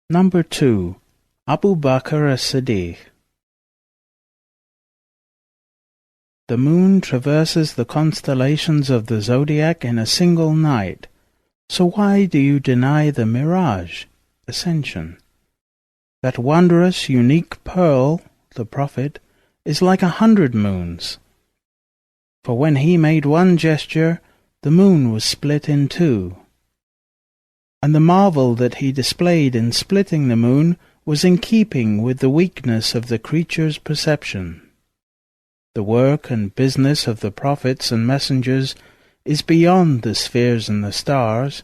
Number 2. Abu Bakr as-Siddiq. The moon traverses the constellations of the zodiac in a single night. So why do you deny the mirage, ascension? That wondrous, unique pearl, the Prophet, is like 100 moons. For when he made one gesture, the moon was split in two. And the marvel that he displayed in splitting the moon was in keeping with the weakness of the creature's perception. The work and business of the prophets and messengers is beyond the spheres and the stars.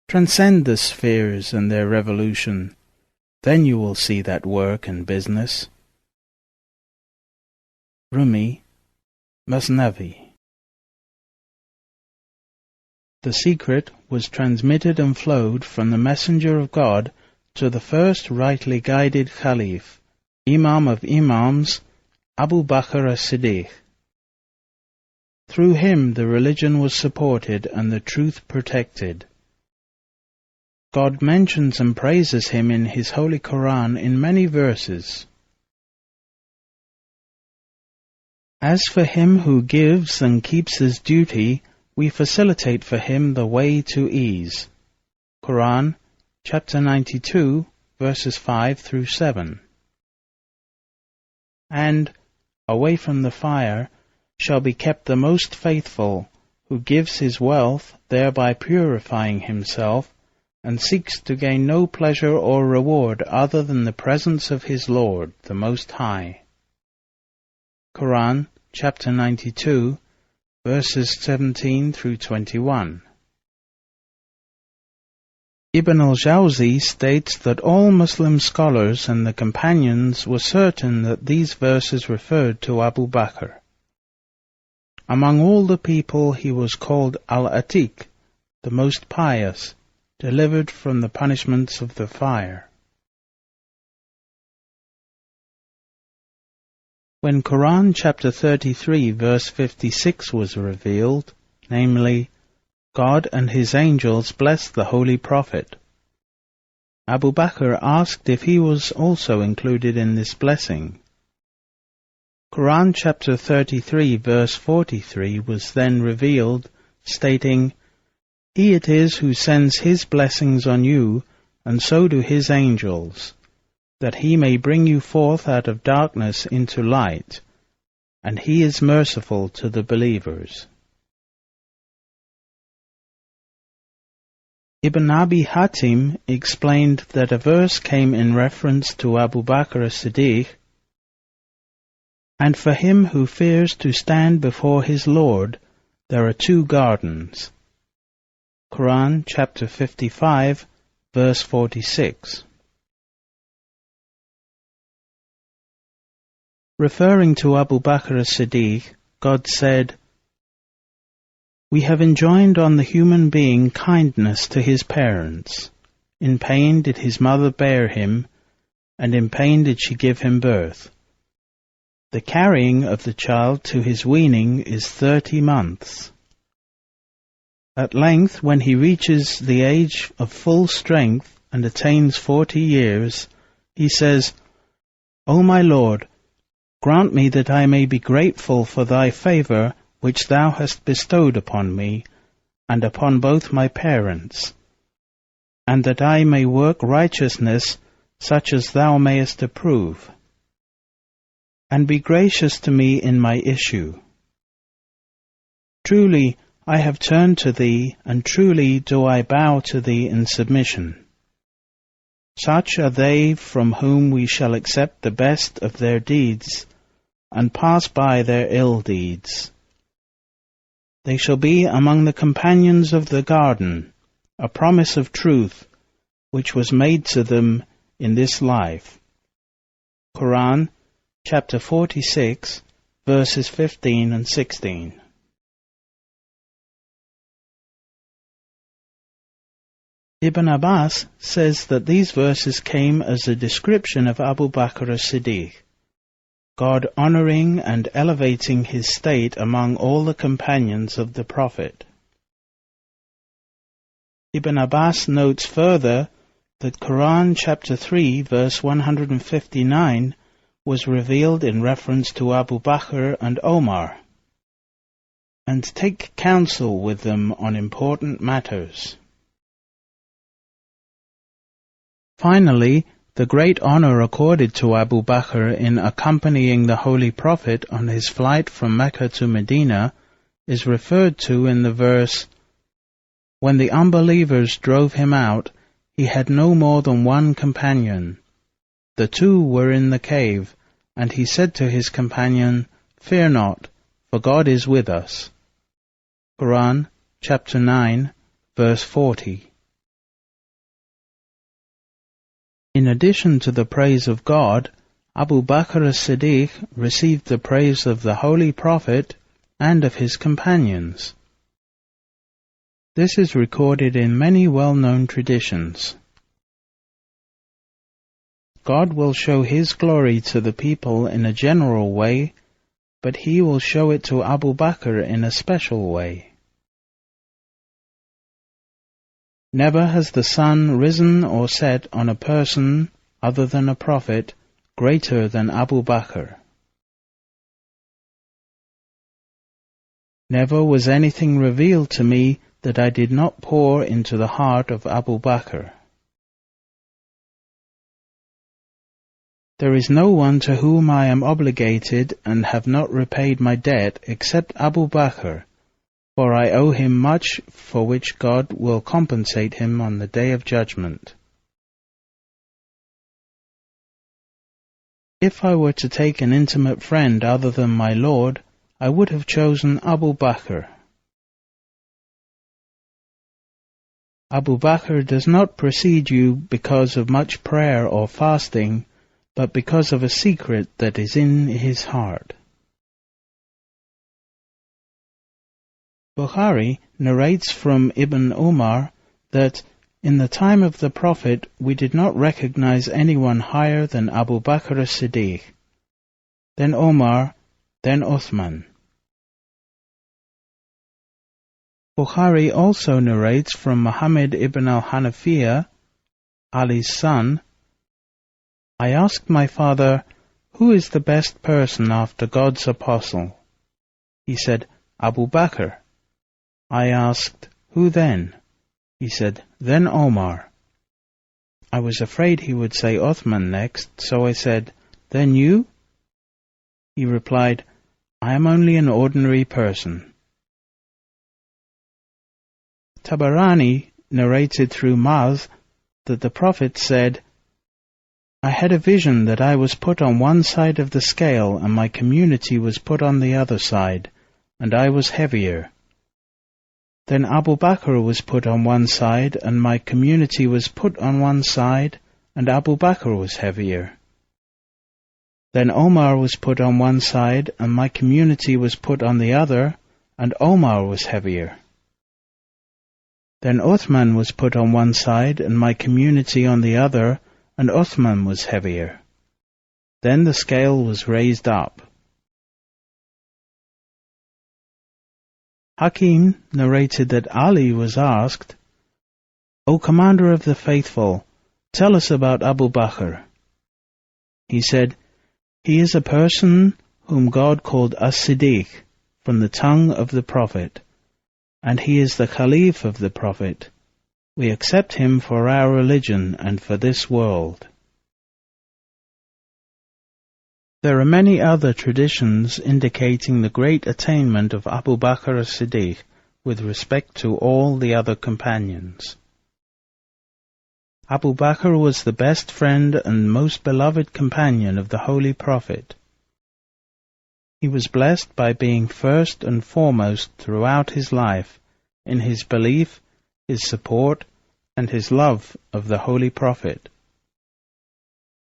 Transcend the spheres and their revolution. Then you will see that work and business. Rumi, Masnavi. The secret was transmitted and flowed from the Messenger of God to the first rightly guided Caliph, Imam of Imams, Abu Bakr as-Siddiq. Through him the religion was supported and the truth protected. God mentions and praises him in his Holy Quran in many verses. As for him who gives and keeps his duty, we facilitate for him the way to ease. Quran, chapter 92, verses 5 through 7. And, away from the fire, shall be kept the most faithful, who gives his wealth, thereby purifying himself, and seeks to gain no pleasure or reward other than the presence of his Lord, the Most High. Quran, chapter 92, verses 17 through 21. Ibn al-Jawzi states that all Muslim scholars and the companions were certain that these verses referred to Abu Bakr. Among all the people he was called al-Atiq, the most pious, delivered from the punishments of the fire. When Quran chapter 33 verse 56 was revealed, namely, God and his angels blessed the Holy Prophet, Abu Bakr asked if he was also included in this blessing. Quran chapter 33 verse 43 was then revealed, stating, He it is who sends his blessings on you, and so do his angels, that he may bring you forth out of darkness into light, and he is merciful to the believers. Ibn Abi Hatim explained that a verse came in reference to Abu Bakr as-Siddiq, and for him who fears to stand before his Lord, there are 2 gardens. Quran chapter 55, verse 46. Referring to Abu Bakr as-Siddiq, God said, We have enjoined on the human being kindness to his parents. In pain did his mother bear him, and in pain did she give him birth. The carrying of the child to his weaning is 30 months. At length, when he reaches the age of full strength and attains 40 years, he says, O my Lord, grant me that I may be grateful for thy favor which thou hast bestowed upon me, and upon both my parents, and that I may work righteousness such as thou mayest approve, and be gracious to me in my issue. Truly, I have turned to thee, and truly do I bow to thee in submission. Such are they from whom we shall accept the best of their deeds, and pass by their ill deeds. They shall be among the companions of the garden, a promise of truth, which was made to them in this life. Quran, chapter 46, verses 15 and 16. Ibn Abbas says that these verses came as a description of Abu Bakr as-Siddiq, God honoring and elevating his state among all the companions of the Prophet. Ibn Abbas notes further that Quran chapter 3 verse 159 was revealed in reference to Abu Bakr and Omar, and take counsel with them on important matters. Finally, the great honor accorded to Abu Bakr in accompanying the Holy Prophet on his flight from Mecca to Medina is referred to in the verse, "When the unbelievers drove him out, he had no more than one companion. The two were in the cave, and he said to his companion, 'Fear not, for God is with us.'" Quran chapter 9 verse 40. In addition to the praise of God, Abu Bakr as-Siddiq received the praise of the Holy Prophet and of his companions. This is recorded in many well-known traditions. God will show His glory to the people in a general way, but He will show it to Abu Bakr in a special way. Never has the sun risen or set on a person other than a prophet greater than Abu Bakr. Never was anything revealed to me that I did not pour into the heart of Abu Bakr. There is no one to whom I am obligated and have not repaid my debt except Abu Bakr, for I owe him much for which God will compensate him on the Day of Judgment. If I were to take an intimate friend other than my Lord, I would have chosen Abu Bakr. Abu Bakr does not precede you because of much prayer or fasting, but because of a secret that is in his heart. Bukhari narrates from Ibn Umar that in the time of the Prophet we did not recognize anyone higher than Abu Bakr as-Siddiq, then Omar, then Uthman. Bukhari also narrates from Muhammad ibn al-Hanafiya, Ali's son, "I asked my father, 'Who is the best person after God's apostle?' He said, 'Abu Bakr.' I asked, 'Who then?' He said, 'Then Omar.' I was afraid he would say Uthman next, so I said, 'Then you?' He replied, 'I am only an ordinary person.'" Tabarani narrated through Maz that the Prophet said, "I had a vision that I was put on one side of the scale and my community was put on the other side, and I was heavier. Then Abu Bakr was put on one side and my community was put on one side, and Abu Bakr was heavier. Then Omar was put on one side and my community was put on the other, and Omar was heavier. Then Uthman was put on one side and my community on the other, and Uthman was heavier. Then the scale was raised up." Hakim narrated that Ali was asked, "O Commander of the Faithful, tell us about Abu Bakr." He said, "He is a person whom God called as-Siddiq from the tongue of the Prophet, and he is the Khalif of the Prophet. We accept him for our religion and for this world." There are many other traditions indicating the great attainment of Abu Bakr as-Siddiq with respect to all the other companions. Abu Bakr was the best friend and most beloved companion of the Holy Prophet. He was blessed by being first and foremost throughout his life in his belief, his support, and his love of the Holy Prophet.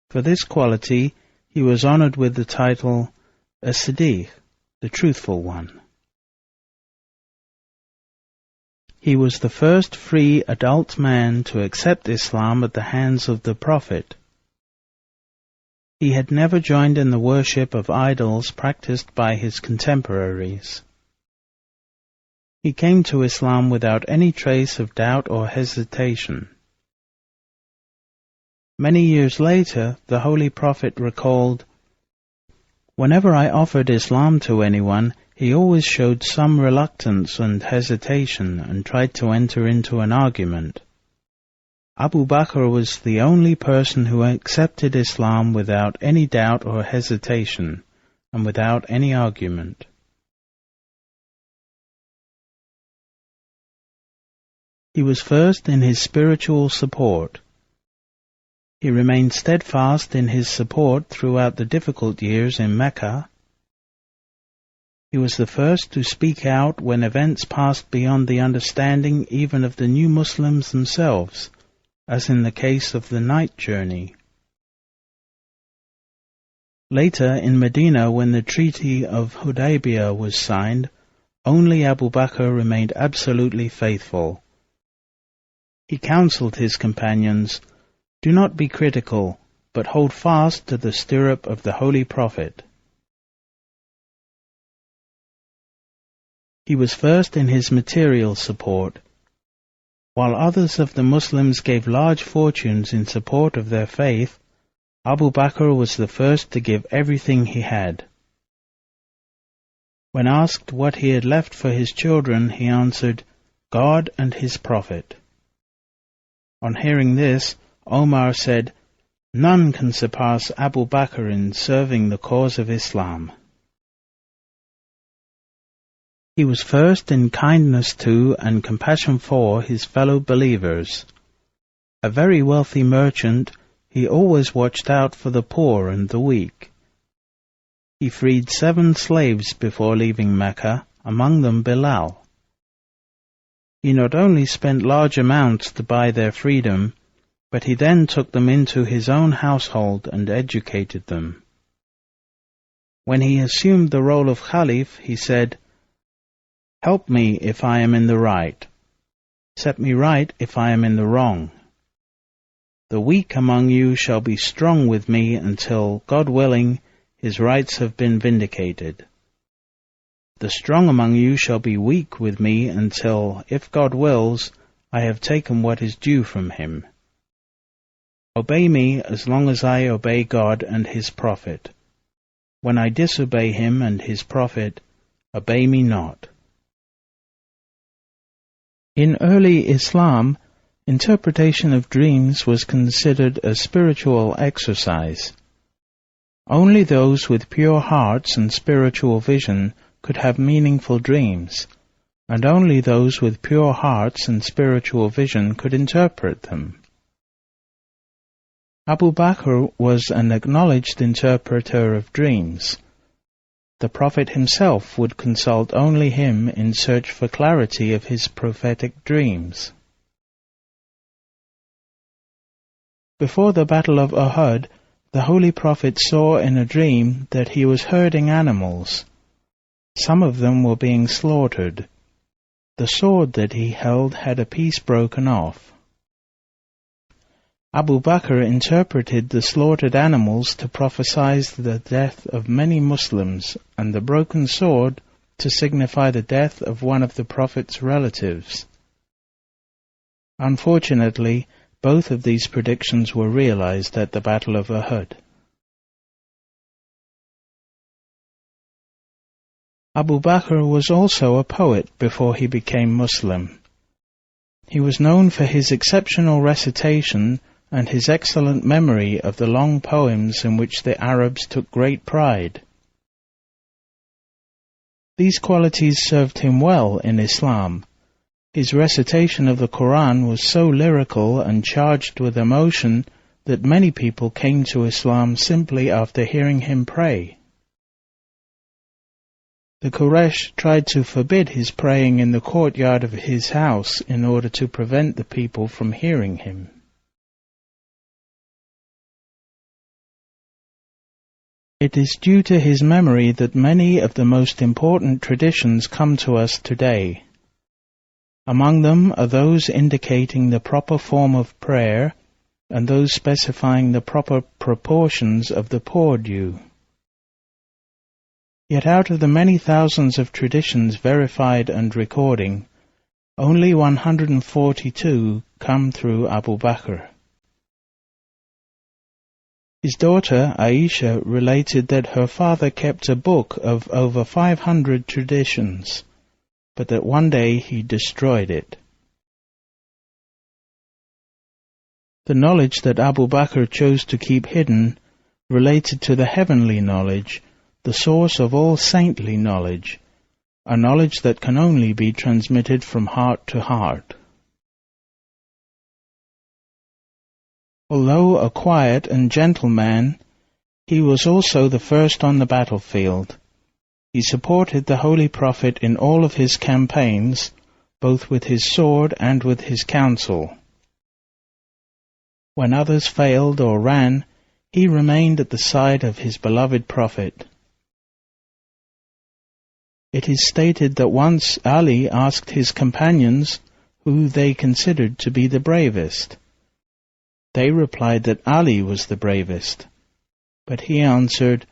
For this quality, he was honored with the title as-Siddiq, the Truthful One. He was the first free adult man to accept Islam at the hands of the Prophet. He had never joined in the worship of idols practiced by his contemporaries. He came to Islam without any trace of doubt or hesitation. Many years later, the Holy Prophet recalled, "Whenever I offered Islam to anyone, he always showed some reluctance and hesitation and tried to enter into an argument. Abu Bakr was the only person who accepted Islam without any doubt or hesitation, and without any argument." He was first in his spiritual support. He remained steadfast in his support throughout the difficult years in Mecca. He was the first to speak out when events passed beyond the understanding even of the new Muslims themselves, as in the case of the night journey. Later in Medina, when the Treaty of Hudaybiyah was signed, only Abu Bakr remained absolutely faithful. He counseled his companions, "Do not be critical, but hold fast to the stirrup of the Holy Prophet." He was first in his material support. While others of the Muslims gave large fortunes in support of their faith, Abu Bakr was the first to give everything he had. When asked what he had left for his children, he answered, "God and his Prophet." On hearing this, Omar said, "None can surpass Abu Bakr in serving the cause of Islam." He was first in kindness to and compassion for his fellow believers. A very wealthy merchant, he always watched out for the poor and the weak. He freed 7 slaves before leaving Mecca, among them Bilal. He not only spent large amounts to buy their freedom, but he then took them into his own household and educated them. When he assumed the role of Khalif, he said, "Help me if I am in the right. Set me right if I am in the wrong. The weak among you shall be strong with me until, God willing, his rights have been vindicated. The strong among you shall be weak with me until, if God wills, I have taken what is due from him. Obey me as long as I obey God and his Prophet. When I disobey him and his Prophet, obey me not." In early Islam, interpretation of dreams was considered a spiritual exercise. Only those with pure hearts and spiritual vision could have meaningful dreams, and only those with pure hearts and spiritual vision could interpret them. Abu Bakr was an acknowledged interpreter of dreams. The Prophet himself would consult only him in search for clarity of his prophetic dreams. Before the Battle of Uhud, the Holy Prophet saw in a dream that he was herding animals. Some of them were being slaughtered. The sword that he held had a piece broken off. Abu Bakr interpreted the slaughtered animals to prophesy the death of many Muslims, and the broken sword to signify the death of one of the Prophet's relatives. Unfortunately, both of these predictions were realized at the Battle of Uhud. Abu Bakr was also a poet before he became Muslim. He was known for his exceptional recitation and his excellent memory of the long poems in which the Arabs took great pride. These qualities served him well in Islam. His recitation of the Quran was so lyrical and charged with emotion that many people came to Islam simply after hearing him pray. The Quraysh tried to forbid his praying in the courtyard of his house in order to prevent the people from hearing him. It is due to his memory that many of the most important traditions come to us today. Among them are those indicating the proper form of prayer and those specifying the proper proportions of the pour due. Yet out of the many thousands of traditions verified and recording, only 142 come through Abu Bakr. His daughter, Aisha, related that her father kept a book of over 500 traditions, but that one day he destroyed it. The knowledge that Abu Bakr chose to keep hidden related to the heavenly knowledge, the source of all saintly knowledge, a knowledge that can only be transmitted from heart to heart. Although a quiet and gentle man, he was also the first on the battlefield. He supported the Holy Prophet in all of his campaigns, both with his sword and with his counsel. When others failed or ran, he remained at the side of his beloved Prophet. It is stated that once Ali asked his companions who they considered to be the bravest. They replied that Ali was the bravest, but he answered,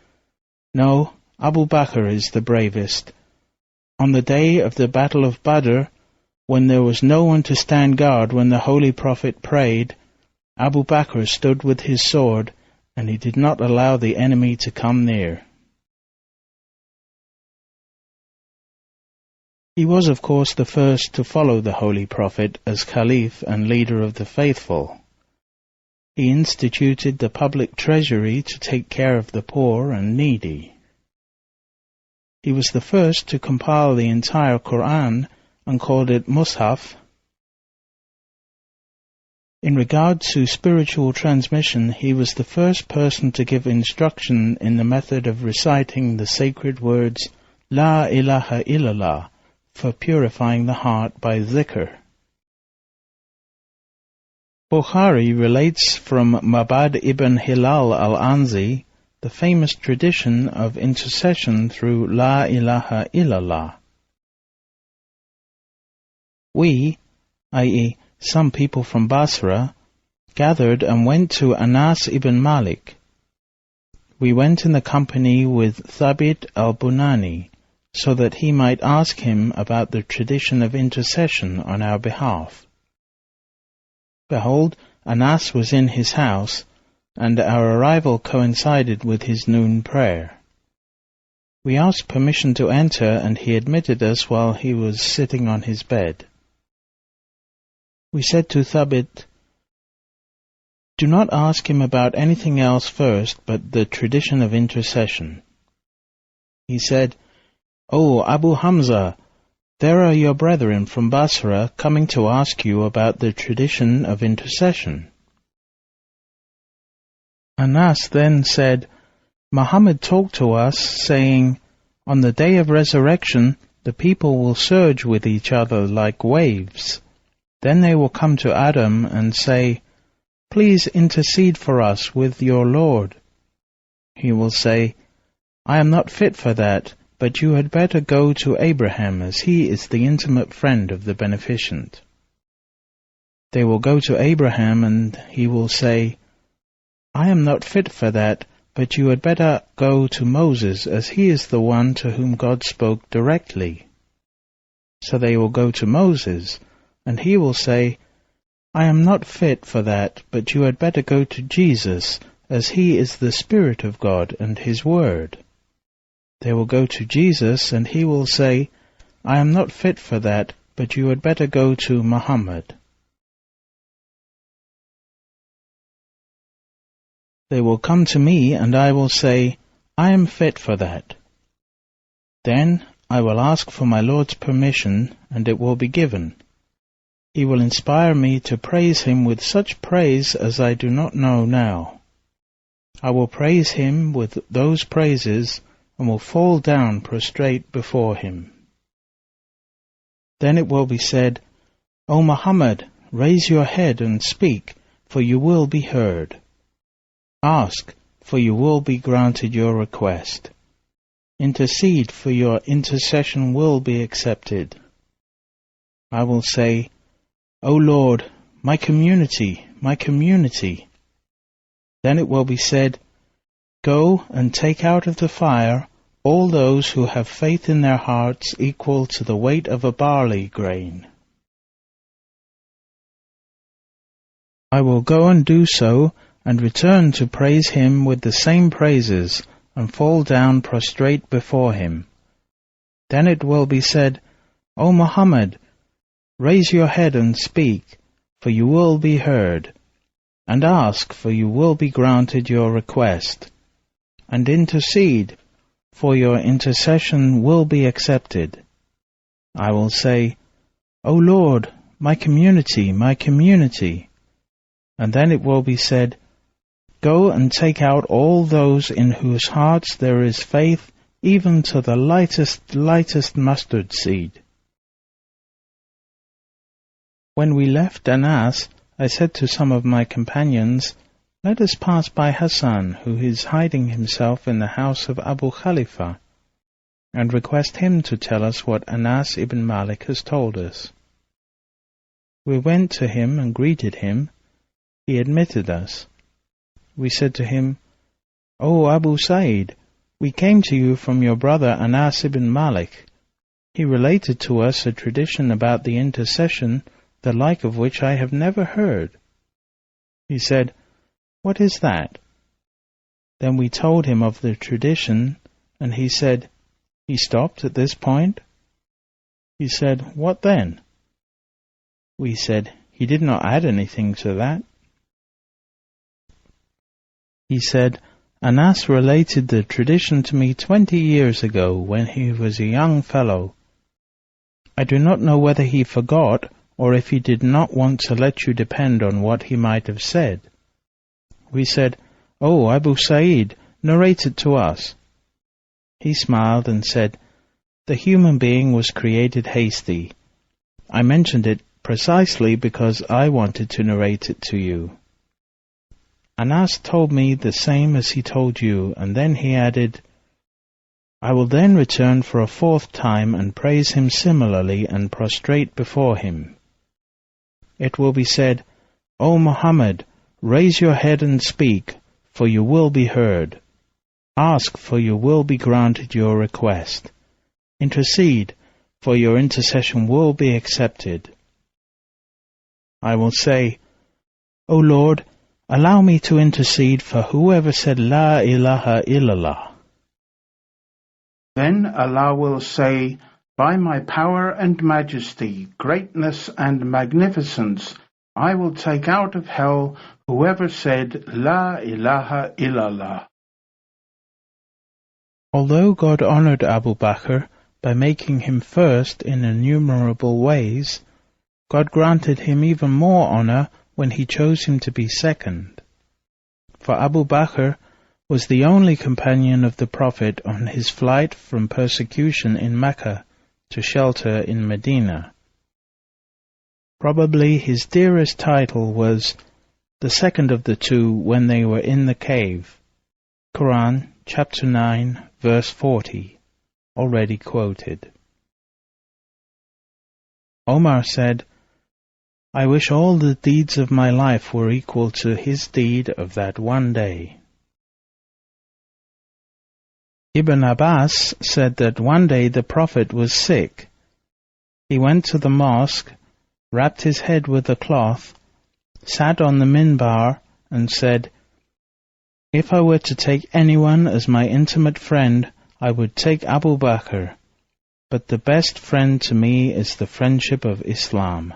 "No, Abu Bakr is the bravest. On the day of the Battle of Badr, when there was no one to stand guard when the Holy Prophet prayed, Abu Bakr stood with his sword, and he did not allow the enemy to come near." He was, of course, the first to follow the Holy Prophet as Caliph and leader of the faithful. He instituted the public treasury to take care of the poor and needy. He was the first to compile the entire Quran and called it Mus'haf. In regard to spiritual transmission, he was the first person to give instruction in the method of reciting the sacred words La ilaha illallah for purifying the heart by zikr. Bukhari relates from Mabad ibn Hilal al-Anzi the famous tradition of intercession through La ilaha illallah. We, i.e., some people from Basra, gathered and went to Anas ibn Malik. We went in the company with Thabit al-Bunani, so that he might ask him about the tradition of intercession on our behalf. Behold, Anas was in his house, and our arrival coincided with his noon prayer. We asked permission to enter, and he admitted us while he was sitting on his bed. We said to Thabit, "Do not ask him about anything else first but the tradition of intercession." He said, "O Abu Hamza, there are your brethren from Basra coming to ask you about the tradition of intercession." Anas then said, "Muhammad talked to us, saying, 'On the day of resurrection, the people will surge with each other like waves. Then they will come to Adam and say, "Please intercede for us with your Lord." He will say, "I am not fit for that, but you had better go to Abraham, as he is the intimate friend of the beneficent." They will go to Abraham, and he will say, "I am not fit for that, but you had better go to Moses, as he is the one to whom God spoke directly." So they will go to Moses, and he will say, "I am not fit for that, but you had better go to Jesus, as he is the Spirit of God and his Word." They will go to Jesus, and he will say, "I am not fit for that, but you had better go to Muhammad." They will come to me, and I will say, "I am fit for that." Then I will ask for my Lord's permission, and it will be given. He will inspire me to praise him with such praise as I do not know now. I will praise him with those praises, and will fall down prostrate before him. Then it will be said, "O Muhammad, raise your head and speak, for you will be heard. Ask, for you will be granted your request. Intercede, for your intercession will be accepted." I will say, "O Lord, my community, my community." Then it will be said, "Go and take out of the fire all those who have faith in their hearts equal to the weight of a barley grain." I will go and do so and return to praise him with the same praises, and fall down prostrate before him. Then it will be said, O Muhammad, raise your head and speak, for you will be heard, and ask, for you will be granted your request, and intercede, for your intercession will be accepted. I will say, O Lord, my community, my community. And then it will be said, Go and take out all those in whose hearts there is faith, even to the lightest mustard seed. When we left Anas, I said to some of my companions, Let us pass by Hassan, who is hiding himself in the house of Abu Khalifa, and request him to tell us what Anas ibn Malik has told us. We went to him and greeted him. He admitted us. We said to him, O Abu Sa'id, we came to you from your brother Anas ibn Malik. He related to us a tradition about the intercession, the like of which I have never heard. He said, What is that? Then we told him of the tradition, and he said, He stopped at this point? He said, What then? We said, He did not add anything to that. He said, Anas related the tradition to me 20 years ago when he was a young fellow. I do not know whether he forgot or if he did not want to let you depend on what he might have said. We said, Oh, Abu Sa'id, narrate it to us. He smiled and said, The human being was created hasty. I mentioned it precisely because I wanted to narrate it to you. Anas told me the same as he told you, and then he added, I will then return for a fourth time and praise him similarly and prostrate before him. It will be said, O Muhammad, raise your head and speak, for you will be heard. Ask, for you will be granted your request. Intercede, for your intercession will be accepted. I will say, O Lord, allow me to intercede for whoever said La ilaha illallah. Then Allah will say, By my power and majesty, greatness and magnificence, I will take out of hell whoever said La ilaha illallah. Although God honored Abu Bakr by making him first in innumerable ways, God granted him even more honor when he chose him to be second. For Abu Bakr was the only companion of the Prophet on his flight from persecution in Mecca to shelter in Medina. Probably his dearest title was the second of the two when they were in the cave. Quran, chapter 9, verse 40, already quoted. Omar said, I wish all the deeds of my life were equal to his deed of that one day. Ibn Abbas said that one day the Prophet was sick. He went to the mosque, wrapped his head with a cloth, sat on the minbar, and said, If I were to take anyone as my intimate friend, I would take Abu Bakr, but the best friend to me is the friendship of Islam.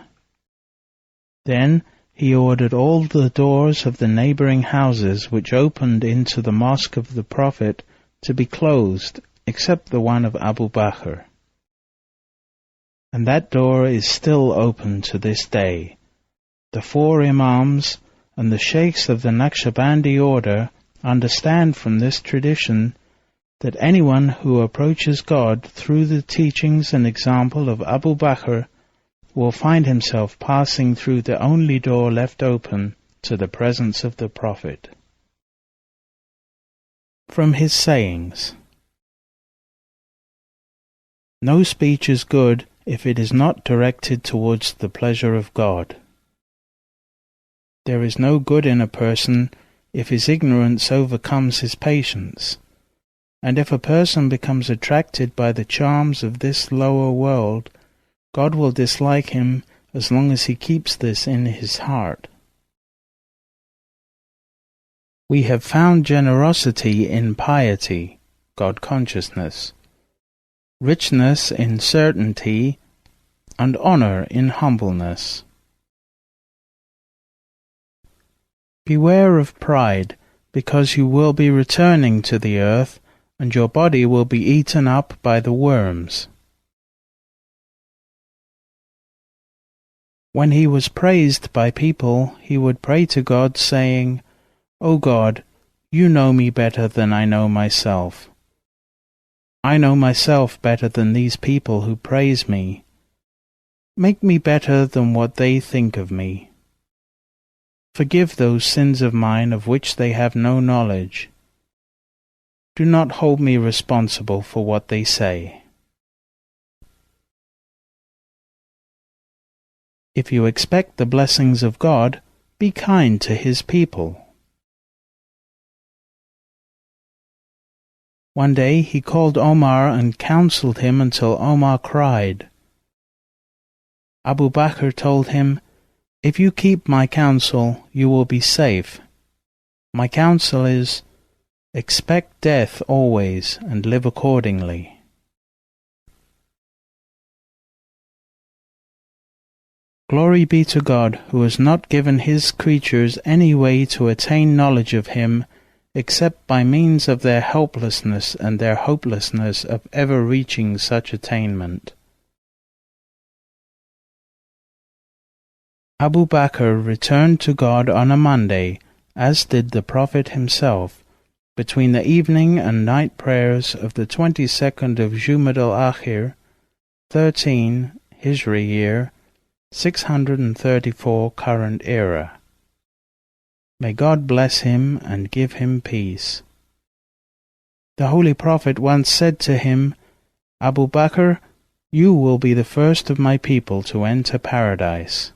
Then he ordered all the doors of the neighboring houses which opened into the mosque of the Prophet to be closed, except the one of Abu Bakr. And that door is still open to this day. The 4 Imams and the Sheikhs of the Naqshbandi order understand from this tradition that anyone who approaches God through the teachings and example of Abu Bakr will find himself passing through the only door left open to the presence of the Prophet. From his sayings: No speech is good if it is not directed towards the pleasure of God. There is no good in a person if his ignorance overcomes his patience, and if a person becomes attracted by the charms of this lower world, God will dislike him as long as he keeps this in his heart. We have found generosity in piety, God consciousness, richness in certainty, and honor in humbleness. Beware of pride, because you will be returning to the earth, and your body will be eaten up by the worms. When he was praised by people, he would pray to God, saying, O God, you know me better than I know myself. I know myself better than these people who praise me. Make me better than what they think of me. Forgive those sins of mine of which they have no knowledge. Do not hold me responsible for what they say. If you expect the blessings of God, be kind to his people. One day he called Omar and counseled him until Omar cried. Abu Bakr told him, If you keep my counsel, you will be safe. My counsel is, expect death always and live accordingly. Glory be to God, who has not given his creatures any way to attain knowledge of him, except by means of their helplessness and their hopelessness of ever reaching such attainment. Abu Bakr returned to God on a Monday, as did the Prophet himself, between the evening and night prayers of the 22nd of Jumad al-Akhir, 13 Hijri year, 634 current era. May God bless him and give him peace. The Holy Prophet once said to him, Abu Bakr, you will be the first of my people to enter paradise.